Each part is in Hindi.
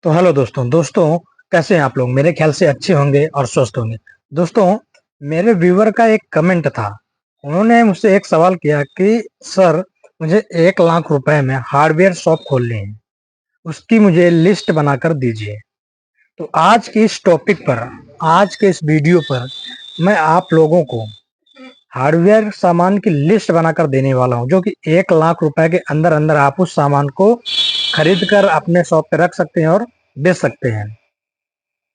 तो हेलो दोस्तों कैसे हैं आप लोग। मेरे ख्याल से अच्छे होंगे और स्वस्थ होंगे। दोस्तों, मेरे व्यूवर का एक कमेंट था। उन्होंने मुझसे एक सवाल किया कि सर, मुझे 1 लाख रुपए में हार्डवेयर शॉप खोलनी है, उसकी मुझे लिस्ट बनाकर दीजिए। तो आज की इस टॉपिक पर, आज के इस वीडियो पर मैं आप लोगों को हार्डवेयर सामान की लिस्ट बनाकर देने वाला हूं, जो कि 1 लाख रुपए के अंदर अंदर आप उस सामान को खरीद कर अपने शॉप पे रख सकते हैं और बेच सकते हैं।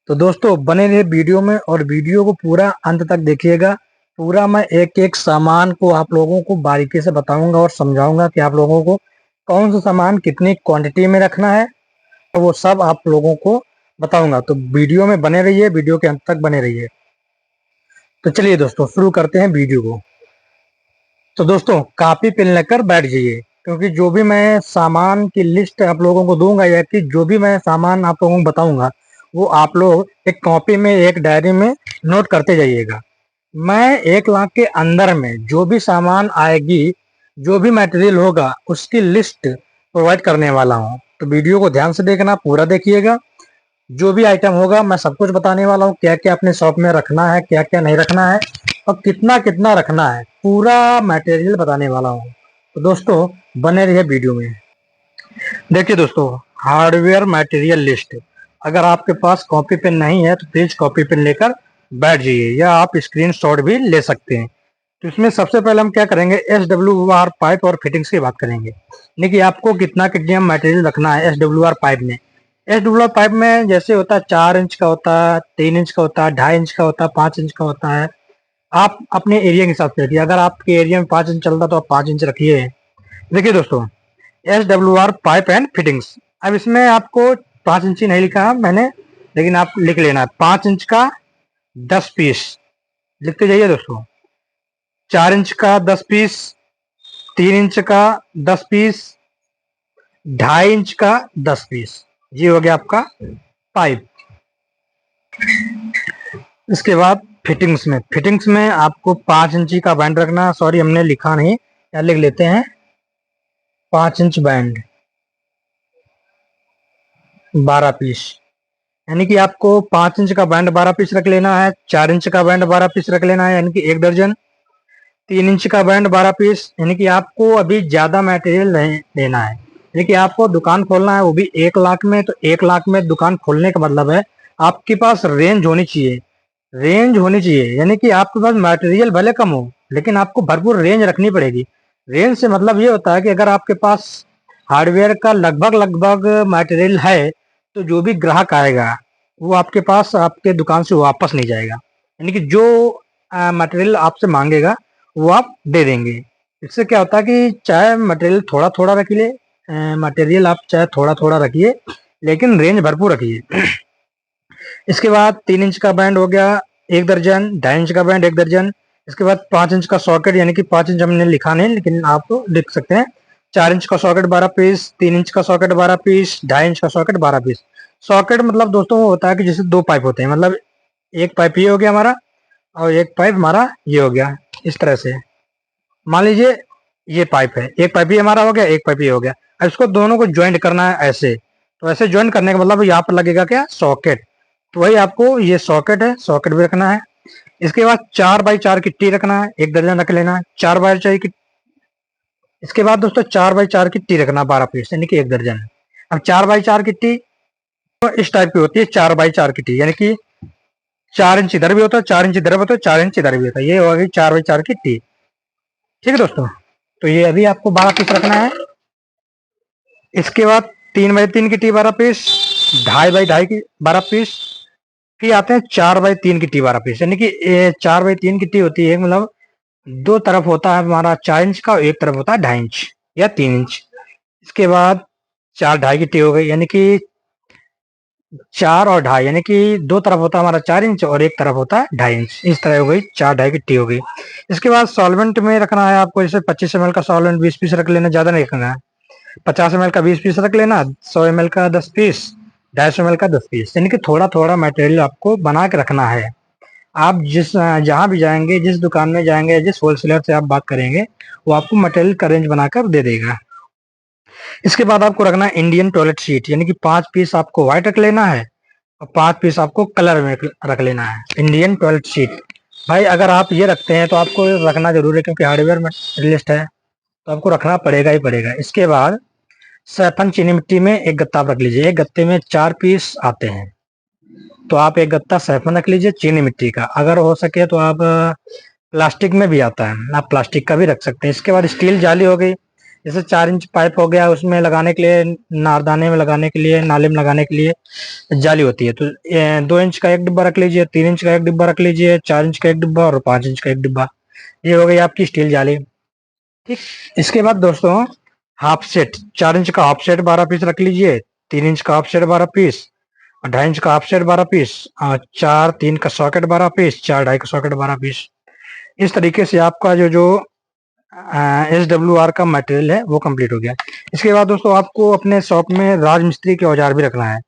तो दोस्तों, बने रहिए वीडियो में और वीडियो को पूरा अंत तक देखिएगा। पूरा मैं एक एक सामान को आप लोगों को बारीकी से बताऊंगा और समझाऊंगा कि आप लोगों को कौन सा सामान कितनी क्वांटिटी में रखना है, तो वो सब आप लोगों को बताऊंगा। तो वीडियो में बने रहिए, वीडियो के अंत तक बने रहिए। तो चलिए दोस्तों, शुरू करते हैं वीडियो को। तो दोस्तों, कॉपी पेन लेकर बैठ जाइए, क्योंकि जो भी मैं सामान की लिस्ट आप लोगों को दूंगा या कि जो भी मैं सामान आप लोगों को बताऊंगा, वो आप लोग एक कॉपी में, एक डायरी में नोट करते जाइएगा। मैं 1 लाख के अंदर में जो भी सामान आएगी, जो भी मटेरियल होगा, उसकी लिस्ट प्रोवाइड करने वाला हूँ। तो वीडियो को ध्यान से देखना, पूरा देखिएगा। जो भी आइटम होगा मैं सब कुछ बताने वाला हूँ, क्या क्या अपने शॉप में रखना है, क्या क्या नहीं रखना है, और कितना कितना रखना है, पूरा मटेरियल बताने वाला हूँ। तो दोस्तों, बने रहिए वीडियो में। देखिए दोस्तों, हार्डवेयर मटेरियल लिस्ट। अगर आपके पास कॉपी पेन नहीं है तो प्लीज कॉपी पेन लेकर बैठ जाइए, या आप स्क्रीन शॉट भी ले सकते हैं। तो इसमें सबसे पहले हम क्या करेंगे, SWR पाइप और फिटिंग्स की बात करेंगे। यानी कि आपको कितना कितना मटेरियल रखना है SWR पाइप में। SWR पाइप में जैसे होता है 4 इंच का होता है, 3 इंच का होता है, 2.5 इंच का होता है, 5 इंच का होता है। आप अपने एरिया के हिसाब से रखिए। अगर आपके एरिया में 5 इंच चलता है तो आप 5 इंच रखिए। देखिए दोस्तों, SWR पाइप एंड फिटिंग्स। अब इसमें आपको 5 इंची नहीं लिखा है मैंने, लेकिन आप लिख लेना है 5 इंच का 10 पीस। लिखते जाइए दोस्तों। 4 इंच का 10 पीस, 3 इंच का 10 पीस, 2.5 इंच का 10 पीस। ये हो गया आपका पाइप। इसके बाद फिटिंग्स में आपको 5 इंची का बैंड रखना। सॉरी, हमने लिखा नहीं, क्या लिख लेते हैं, 5 इंच बैंड, 12 पीस। यानी कि आपको 5 इंच का बैंड 12 पीस रख लेना है, 4 इंच का बैंड 12 पीस रख लेना है, यानी कि 1 दर्जन, 3 इंच का बैंड 12 पीस। यानी कि आपको अभी ज्यादा मटेरियल नहीं लेना है। यानी कि आपको दुकान खोलना है, वो भी 1 लाख में। तो 1 लाख में दुकान खोलने का मतलब है आपके पास रेंज होनी चाहिए। रेंज होनी चाहिए, यानी कि आपके पास मटेरियल भले कम हो, लेकिन आपको भरपूर रेंज रखनी पड़ेगी। रेंज से मतलब ये होता है कि अगर आपके पास हार्डवेयर का लगभग लगभग मटेरियल है, तो जो भी ग्राहक आएगा वो आपके पास, आपके दुकान से वापस नहीं जाएगा। यानी कि जो मटेरियल आपसे मांगेगा वो आप दे देंगे। इससे क्या होता है कि चाहे मटेरियल थोड़ा थोड़ा रख ले, मटेरियल आप चाहे थोड़ा थोड़ा रखिए, लेकिन रेंज भरपूर रखिए। इसके बाद 3 इंच का बैंड हो गया 1 दर्जन, 2.5 इंच का बैंड 1 दर्जन। इसके बाद 5 इंच का सॉकेट, यानी कि 5 इंच हमने लिखा नहीं, लेकिन आप लिख सकते हैं। 4 इंच का सॉकेट 12 पीस, 3 इंच का सॉकेट 12 पीस, 2.5 इंच का सॉकेट 12 पीस। सॉकेट मतलब दोस्तों वो होता है कि जैसे दो पाइप होते हैं, मतलब एक पाइप ये हो गया हमारा, और एक पाइप हमारा ये हो गया। इस तरह से मान लीजिए ये पाइप है, एक पाइप ये हमारा हो गया, एक पाइप ये हो गया। अब इसको दोनों को ज्वाइंट करना है ऐसे। तो ऐसे ज्वाइंट करने का मतलब यहाँ पर लगेगा क्या, सॉकेट। तो वही आपको ये सॉकेट है, सॉकेट भी रखना है। इसके बाद 4x4 की टी रखना है, 1 दर्जन रख लेना है 4x4 की। इसके बाद दोस्तों 4x4 की टी रखना 12 पीस, यानी कि 1 दर्जन। अब 4x4 की टी तो इस टाइप की होती है, 4x4 की टी, यानी कि 4 इंच इधर भी होता है, 4 इंच इधर भी होता है, 4 इंच इधर भी होता है। ये हो गई 4x4 की टी। ठीक है दोस्तों, तो ये अभी आपको 12 पीस रखना है। इसके बाद 3x3 की टी 12 पीस, 2.5x2 की 12 पीस। फिर आते हैं 4x3 की टी 12 पीस, यानी कि 4x3 की टी होती है, मतलब दो तरफ होता है हमारा 4 इंच का, और एक तरफ होता है 2.5 इंच या 3 इंच। इसके बाद 4 ढाई की टी हो गई, यानी कि 4 और 2.5, यानी कि दो तरफ होता है हमारा 4 इंच और एक तरफ होता है 2.5 इंच। इस तरह हो गई 4 ढाई की टी हो गई। इसके बाद सॉल्वेंट में रखना है आपको, जैसे 25 ml का सॉल्वेंट 20 पीस रख लेना, ज्यादा नहीं रखना है। 50 ml का 20 पीस रख लेना, 100 ml का 10 पीस, 250 ml का 10 पीस। यानी कि थोड़ा थोड़ा मटेरियल आपको बना के रखना है। आप जिस जहां भी जाएंगे, जिस दुकान में जाएंगे, जिस होलसेलर से आप बात करेंगे, वो आपको मटेरियल का रेंज बनाकर दे देगा। इसके बाद आपको रखना है इंडियन टॉयलेट सीट, यानी कि 5 पीस आपको व्हाइट रख लेना है और 5 पीस आपको कलर में रख लेना है। इंडियन टॉयलेट सीट भाई अगर आप ये रखते हैं तो आपको रखना जरूर है, क्योंकि हार्डवेयर में लिस्ट है तो आपको रखना पड़ेगा ही पड़ेगा। इसके बाद सैफन चीनी मिट्टी में एक गत्ता आप रख लीजिए। एक गत्ते में 4 पीस आते हैं, तो आप एक गत्ता सैफन रख लीजिए चीनी मिट्टी का। अगर हो सके तो आप प्लास्टिक में भी आता है, आप प्लास्टिक का भी रख सकते हैं। इसके बाद स्टील जाली हो गई, जैसे 4 इंच पाइप हो गया, उसमें लगाने के लिए, नारदाने में लगाने के लिए, नाले में लगाने के लिए जाली होती है। तो 2 इंच का एक डिब्बा रख लीजिए, 3 इंच का एक डिब्बा रख लीजिए, 4 इंच का एक डिब्बा और 5 इंच का एक डिब्बा। ये हो गई आपकी स्टील जाली। ठीक। इसके बाद दोस्तों हाफ सेट, 4 इंच का हाफ सेट 12 पीस रख लीजिए, 3 इंच का हाफ सेट 12 पीस, 2.5 इंच का हाफ सेट 12 पीस, 4 3 का सॉकेट 12 पीस, 4 2.5 का सॉकेट 12 पीस। इस तरीके से आपका जो जो SWR का मटेरियल है वो कंप्लीट हो गया। इसके बाद दोस्तों आपको अपने शॉप में राज मिस्त्री के औजार भी रखना है।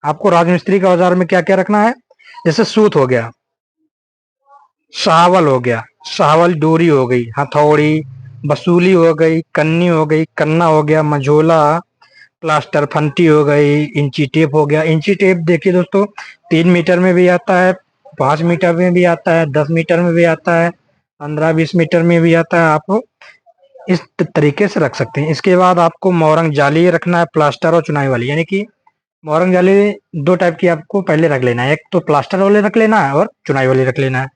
आपको राज मिस्त्री के औजार में क्या क्या रखना है, जैसे सूत हो गया, शावल हो गया, शावल डोरी हो गई, हथौड़ी, बसूली हो गई, कन्नी हो गई, कन्ना हो गया, मझोला, प्लास्टर फंटी हो गई, इंची टेप हो गया। इंची टेप देखिए दोस्तों 3 मीटर में भी आता है, 5 मीटर में भी आता है, 10 मीटर में भी आता है, 15 20 मीटर में भी आता है। आप इस तरीके से रख सकते हैं। इसके बाद आपको मोरंग जाली रखना है, प्लास्टर और चुनाई वाली, यानी कि मोरंग जाली 2 टाइप की आपको पहले रख लेना है, एक तो प्लास्टर वाले रख लेना है और चुनाई वाली रख लेना है।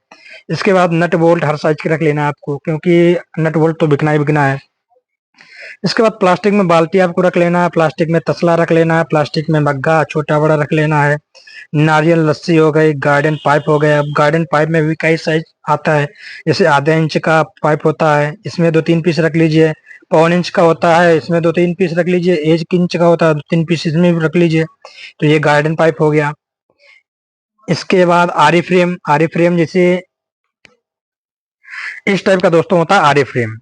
इसके बाद नट बोल्ट हर साइज के रख लेना है आपको, क्योंकि नट बोल्ट तो बिकना ही बिकना है। इसके बाद प्लास्टिक में बाल्टी आपको रख लेना है, प्लास्टिक में तसला रख लेना है, प्लास्टिक में मग्गा छोटा बड़ा रख लेना है। नारियल लस्सी हो गई, गार्डन पाइप हो गया। अब गार्डन पाइप में भी कई साइज आता है, जैसे आधे इंच का पाइप होता है, इसमें 2 3 पीस रख लीजिए। 1.25 इंच का होता है, इसमें 2 3 पीस रख लीजिए। 1 इंच का होता है, 2 3 पीस इसमें भी रख लीजिए। तो ये गार्डन पाइप हो गया। इसके बाद आरी फ्रेम, आरी फ्रेम जैसे इस टाइप का दोस्तों होता है आरी फ्रेम।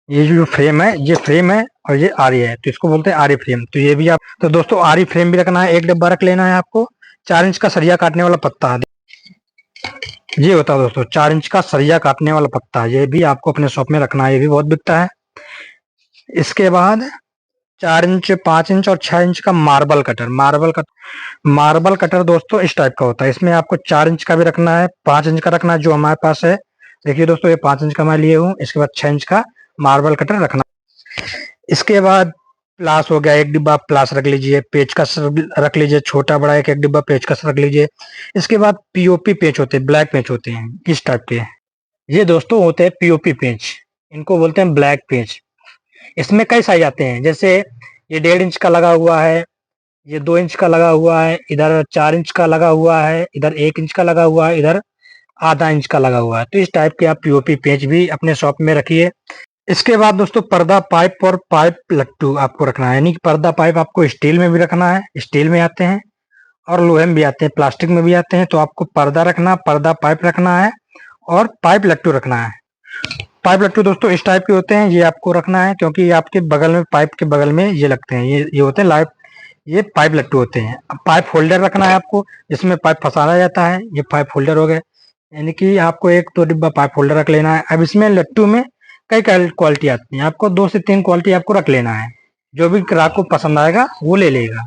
ये जो फ्रेम है ये फ्रेम है और ये आरी है, तो इसको बोलते हैं आरी फ्रेम। तो ये भी आप, तो दोस्तों आरी फ्रेम भी रखना है, एक डब्बा रख लेना है आपको। 4 इंच का सरिया काटने वाला पत्ता, ये होता है दोस्तों 4 इंच का सरिया काटने वाला पत्ता, ये भी आपको अपने शॉप में रखना है, ये भी बहुत बिकता है। इसके बाद 4 इंच, 5 इंच और 6 इंच का मार्बल कटर। मार्बल कटर दोस्तों इस टाइप का होता है, इसमें आपको 4 इंच का भी रखना है, 5 इंच का रखना है, जो हमारे पास है। देखिए दोस्तों ये 5 इंच का मैं लिए हूँ। इसके बाद 6 इंच का मार्बल कटर रखना। इसके बाद प्लास हो गया, एक डिब्बा प्लास रख लीजिए, पेचकस रख लीजिए, छोटा बड़ा एक एक डिब्बा पेचकस रख लीजिए। इसके बाद पीओपी पेच होते हैं, ब्लैक पेच होते हैं इस टाइप के। ये दोस्तों होते हैं पीओपी पेच, इनको बोलते हैं ब्लैक पेच। इसमें कई साइज आते हैं, जैसे ये 1.5 इंच का लगा हुआ है, ये 2 इंच का लगा हुआ है, इधर 4 इंच का लगा हुआ है, इधर 1 इंच का लगा हुआ है, इधर आधा इंच का लगा हुआ है। तो इस टाइप के आप पीओपी पेच भी अपने शॉप में रखिए। इसके बाद दोस्तों पर्दा पाइप और पाइप लट्टू आपको रखना है, यानी कि पर्दा पाइप आपको स्टील में भी रखना है, स्टील में आते हैं और लोहे में भी आते हैं, प्लास्टिक में भी आते हैं। तो आपको पर्दा रखना, पर्दा पाइप रखना है और पाइप लट्टू रखना है। पाइप लट्टू दोस्तों इस टाइप के होते हैं, ये आपको रखना है, क्योंकि ये आपके बगल में, पाइप के बगल में ये लगते हैं, ये होते हैं लाइव, ये पाइप लट्टू होते हैं। अब पाइप होल्डर रखना है आपको, जिसमें पाइप फंसाया जाता है, ये पाइप होल्डर हो गए, यानी कि आपको 1 2 डिब्बा पाइप होल्डर रख लेना है। अब इसमें लट्टू में कई क्वालिटी आती है, आपको 2 से 3 क्वालिटी आपको रख लेना है, जो भी ग्राहक को पसंद आएगा वो ले लेगा।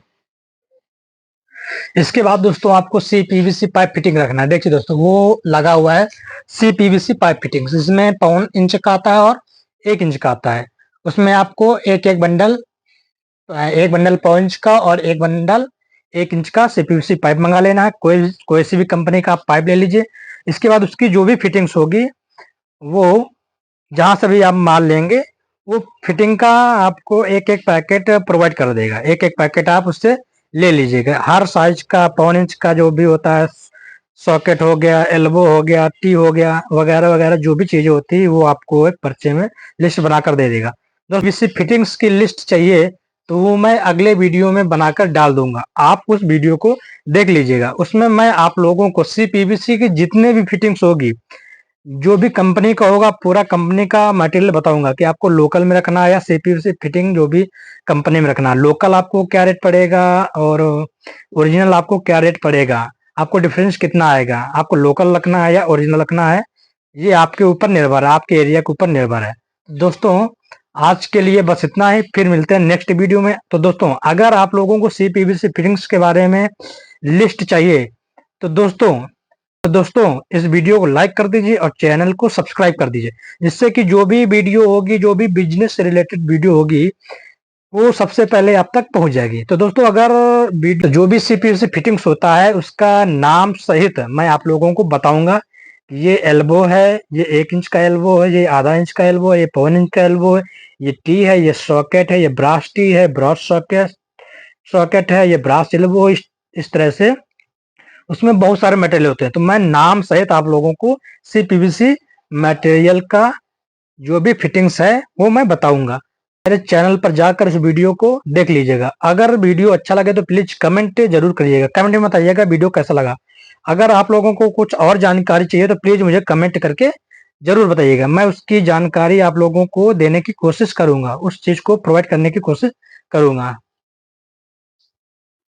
इसके बाद दोस्तों आपको CPVC पाइप फिटिंग रखना है। देखिए दोस्तों वो लगा हुआ है CPVC पाइप फिटिंग, इसमें 1.25 इंच का आता है और 1 इंच का आता है। उसमें आपको एक एक बंडल, एक बंडल 1.25 इंच का और एक बंडल 1 इंच का CPVC पाइप मंगा लेना है। कोई सी भी कंपनी का आप पाइप ले लीजिए। इसके बाद उसकी जो भी फिटिंग्स होगी, वो जहां से भी आप माल लेंगे वो फिटिंग का आपको एक एक पैकेट प्रोवाइड कर देगा, एक एक पैकेट आप उससे ले लीजिएगा। हर साइज का 1.25 इंच का जो भी होता है, सॉकेट हो गया, एल्बो हो गया, टी हो गया, वगैरह वगैरह जो भी चीजें होती है वो आपको एक पर्चे में लिस्ट बनाकर दे देगा। दोस्तों इसी फिटिंग्स की लिस्ट चाहिए तो वो मैं अगले वीडियो में बनाकर डाल दूंगा, आप उस वीडियो को देख लीजिएगा। उसमें मैं आप लोगों को CPVC की जितने भी फिटिंग्स होगी, जो भी कंपनी का होगा, पूरा कंपनी का मटेरियल बताऊंगा कि आपको लोकल में रखना है या CPVC फिटिंग जो भी कंपनी में रखना है। लोकल आपको क्या रेट पड़ेगा और ओरिजिनल आपको क्या रेट पड़ेगा, आपको डिफरेंस कितना आएगा, आपको लोकल रखना है या ओरिजिनल रखना है, ये आपके ऊपर निर्भर है, आपके एरिया के ऊपर निर्भर है। दोस्तों आज के लिए बस इतना ही, फिर मिलते हैं नेक्स्ट वीडियो में। तो दोस्तों अगर आप लोगों को CPVC फिटिंग्स के बारे में लिस्ट चाहिए तो दोस्तों इस वीडियो को लाइक कर दीजिए और चैनल को सब्सक्राइब कर दीजिए, जिससे कि जो भी वीडियो होगी, जो भी बिजनेस से रिलेटेड वीडियो होगी, वो सबसे पहले आप तक पहुंच जाएगी। तो दोस्तों अगर जो भी CPVC फिटिंग्स होता है उसका नाम सहित मैं आप लोगों को बताऊंगा। ये एल्बो है, ये 1 इंच का एल्बो है, ये आधा इंच का एल्बो है, ये 1.25 इंच का एल्बो है, ये टी है, ये सॉकेट है, ये ब्रास टी है, ब्रास सॉकेट सॉकेट है, ये ब्रास एल्बो। इस तरह से उसमें बहुत सारे मटेरियल होते हैं। तो मैं नाम सहित आप लोगों को CPVC मटेरियल का जो भी फिटिंग्स है वो मैं बताऊंगा। मेरे चैनल पर जाकर इस वीडियो को देख लीजिएगा। अगर वीडियो अच्छा लगे तो प्लीज कमेंट जरूर करिएगा, कमेंट में बताइएगा वीडियो कैसा लगा। अगर आप लोगों को कुछ और जानकारी चाहिए तो प्लीज मुझे कमेंट करके जरूर बताइएगा, मैं उसकी जानकारी आप लोगों को देने की कोशिश करूंगा, उस चीज को प्रोवाइड करने की कोशिश करूंगा।